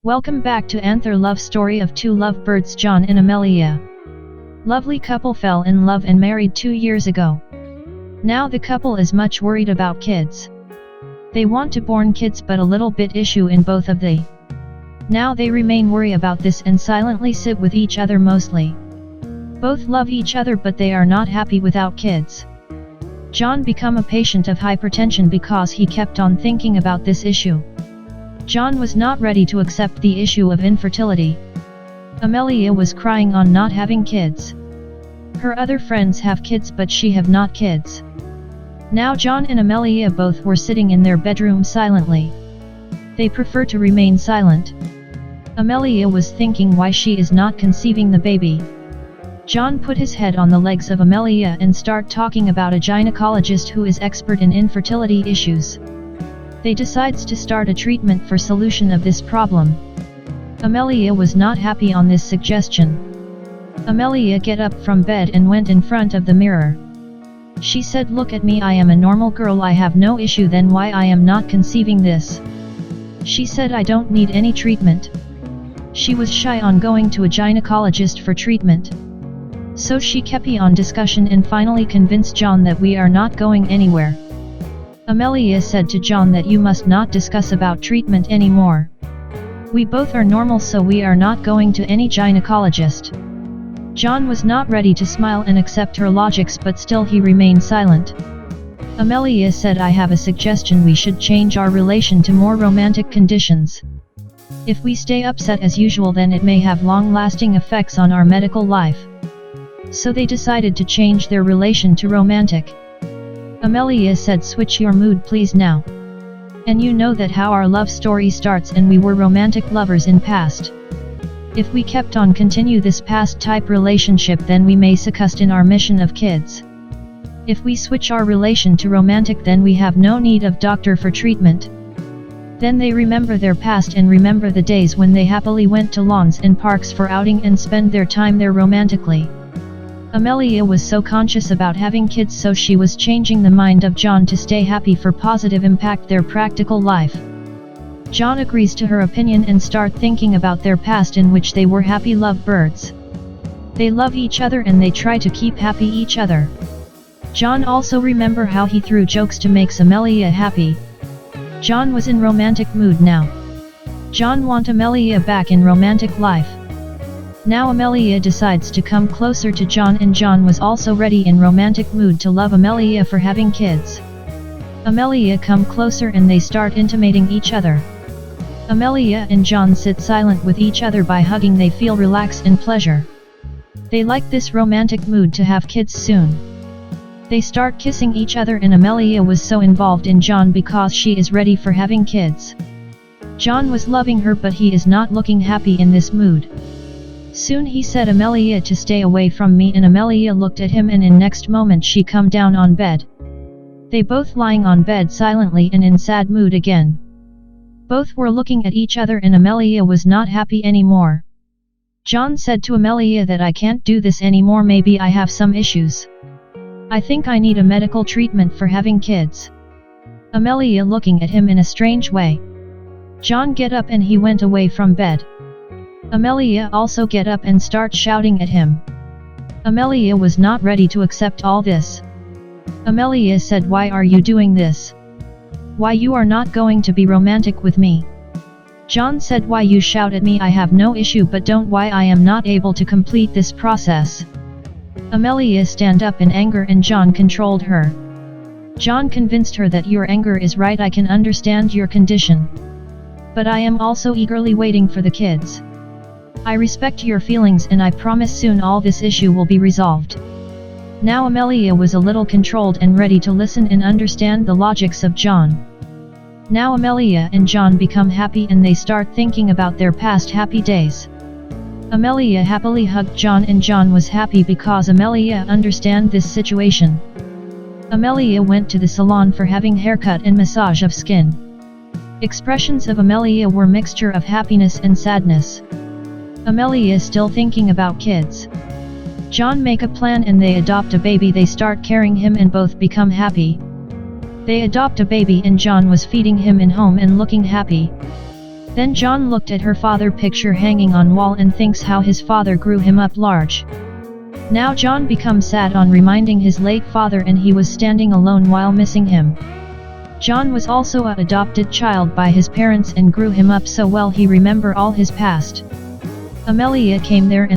Welcome back to Anther love story of two lovebirds, John and Amelia. Lovely couple fell in love and married 2 years ago. Now the couple is much worried about kids. They want to born kids but a little bit issue in both of they. Now they remain worry about this and silently sit with each other mostly. Both love each other but they are not happy without kids. John become a patient of hypertension because he kept on thinking about this issue. John was not ready to accept the issue of infertility. Amelia was crying on not having kids. Her other friends have kids but she have not kids. Now John and Amelia both were sitting in their bedroom silently. They prefer to remain silent. Amelia was thinking why she is not conceiving the baby. John put his head on the legs of Amelia and start talking about a gynecologist who is expert in infertility issues. They decides to start a treatment for solution of this problem. Amelia was not happy on this suggestion. Amelia get up from bed and went in front of the mirror. She said, "Look at me, I am a normal girl, I have no issue, then why I am not conceiving this?" She said, "I don't need any treatment." She was shy on going to a gynecologist for treatment. So she kept on discussion and finally convinced John that we are not going anywhere. Amelia said to John that you must not discuss about treatment anymore. We both are normal, so we are not going to any gynecologist. John was not ready to smile and accept her logics, but still he remained silent. Amelia said, "I have a suggestion, we should change our relation to more romantic conditions. If we stay upset as usual then it may have long-lasting effects on our medical life." So they decided to change their relation to romantic. Amelia said, "Switch your mood please now. And you know that how our love story starts and we were romantic lovers in past. If we kept on continue this past type relationship then we may success in our mission of kids. If we switch our relation to romantic then we have no need of doctor for treatment." Then they remember their past and remember the days when they happily went to lawns and parks for outing and spend their time there romantically. Amelia was so conscious about having kids, so she was changing the mind of John to stay happy for positive impact their practical life. John agrees to her opinion and start thinking about their past in which they were happy lovebirds. They love each other and they try to keep happy each other. John also remember how he threw jokes to make Amelia happy. John was in romantic mood now. John want Amelia back in romantic life. Now Amelia decides to come closer to John and John was also ready in romantic mood to love Amelia for having kids. Amelia come closer and they start intimating each other. Amelia and John sit silent with each other by hugging, they feel relaxed and pleasure. They like this romantic mood to have kids soon. They start kissing each other and Amelia was so involved in John because she is ready for having kids. John was loving her but he is not looking happy in this mood. Soon he said, "Amelia, to stay away from me," and Amelia looked at him and in next moment she come down on bed. They both lying on bed silently and in sad mood again. Both were looking at each other and Amelia was not happy anymore. John said to Amelia that, "I can't do this anymore, maybe I have some issues. I think I need a medical treatment for having kids." Amelia looking at him in a strange way. John get up and he went away from bed. Amelia also get up and start shouting at him. Amelia was not ready to accept all this. Amelia said, "Why are you doing this? Why you are not going to be romantic with me?" John said, "Why you shout at me? I have no issue, but don't why I am not able to complete this process." Amelia stand up in anger and John controlled her. John convinced her that your anger is right, I can understand your condition. But I am also eagerly waiting for the kids. I respect your feelings and I promise soon all this issue will be resolved. Now Amelia was a little controlled and ready to listen and understand the logics of John. Now Amelia and John become happy and they start thinking about their past happy days. Amelia happily hugged John and John was happy because Amelia understand this situation. Amelia went to the salon for having haircut and massage of skin. Expressions of Amelia were mixture of happiness and sadness. Amelia is still thinking about kids. John make a plan and they adopt a baby, they start carrying him and both become happy. They adopt a baby and John was feeding him in home and looking happy. Then John looked at her father picture hanging on wall and thinks how his father grew him up large. Now John becomes sad on reminding his late father and he was standing alone while missing him. John was also a adopted child by his parents and grew him up so well he remember all his past. Amelia came there and